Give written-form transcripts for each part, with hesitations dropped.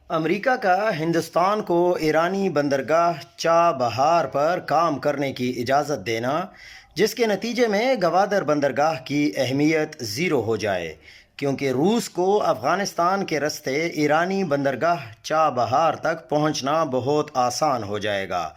امریکہ کا ہندوستان کو ایرانی بندرگاہ چابہار پر کام کرنے کی اجازت دینا، جس کے نتیجے میں گوادر بندرگاہ کی اہمیت زیرو ہو جائے، کیونکہ روس کو افغانستان کے راستے ایرانی بندرگاہ چابہار تک پہنچنا بہت آسان ہو جائے گا۔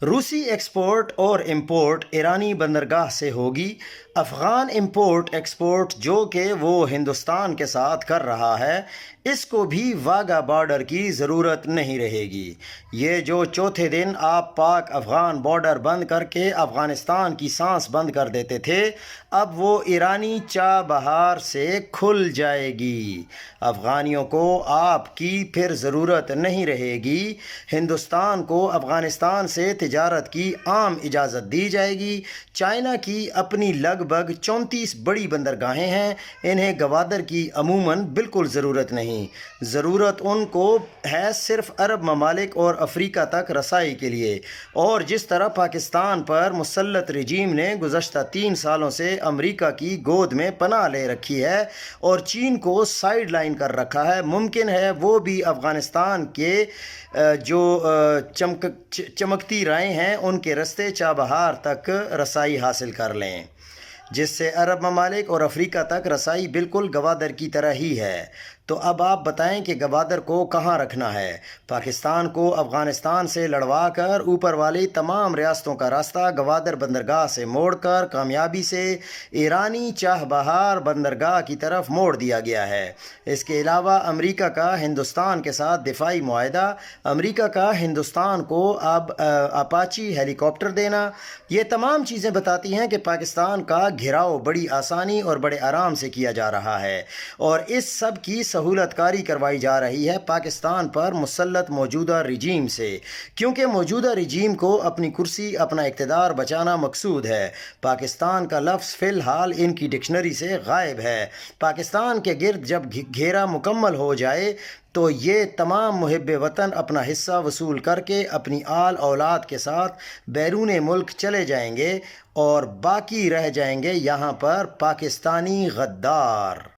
روسی ایکسپورٹ اور امپورٹ ایرانی بندرگاہ سے ہوگی۔ افغان امپورٹ ایکسپورٹ جو کہ وہ ہندوستان کے ساتھ کر رہا ہے، اس کو بھی واگا بارڈر کی ضرورت نہیں رہے گی۔ یہ جو چوتھے دن آپ پاک افغان بارڈر بند کر کے افغانستان کی سانس بند کر دیتے تھے، اب وہ ایرانی چابہار سے کھل جائے گی۔ افغانیوں کو آپ کی پھر ضرورت نہیں رہے گی۔ ہندوستان کو افغانستان سے تجارت کی عام اجازت دی جائے گی۔ چائنا کی اپنی لگ بھگ 34 بڑی بندرگاہیں ہیں، انہیں گوادر کی عموماً بالکل ضرورت نہیں۔ ضرورت ان کو ہے صرف عرب ممالک اور افریقہ تک رسائی کے لیے۔ اور جس طرح پاکستان پر مسلط رجیم نے گزشتہ 3 سالوں سے امریکہ کی گود میں پناہ لے رکھی ہے اور چین کو سائیڈ لائن کر رکھا ہے، ممکن ہے وہ بھی افغانستان کے جو چمکتی رائے ہیں ان کے راستے چابہار تک رسائی حاصل کر لیں، جس سے عرب ممالک اور افریقہ تک رسائی بالکل گوادر کی طرح ہی ہے۔ تو اب آپ بتائیں کہ گوادر کو کہاں رکھنا ہے؟ پاکستان کو افغانستان سے لڑوا کر اوپر والی تمام ریاستوں کا راستہ گوادر بندرگاہ سے موڑ کر کامیابی سے ایرانی چابہار بندرگاہ کی طرف موڑ دیا گیا ہے۔ اس کے علاوہ امریکہ کا ہندوستان کے ساتھ دفاعی معاہدہ، امریکہ کا ہندوستان کو اب اپاچی ہیلی کاپٹر دینا، یہ تمام چیزیں بتاتی ہیں کہ پاکستان کا گھیراؤ بڑی آسانی اور بڑے آرام سے کیا جا رہا ہے، اور اس سب کی سہولت کاری کروائی جا رہی ہے پاکستان پر مسلط موجودہ رجیم سے، کیونکہ موجودہ رجیم کو اپنی کرسی، اپنا اقتدار بچانا مقصود ہے۔ پاکستان کا لفظ فی الحال ان کی ڈکشنری سے غائب ہے۔ پاکستان کے گرد جب گھیرا مکمل ہو جائے تو یہ تمام محب وطن اپنا حصہ وصول کر کے اپنی آل اولاد کے ساتھ بیرون ملک چلے جائیں گے، اور باقی رہ جائیں گے یہاں پر پاکستانی غدار۔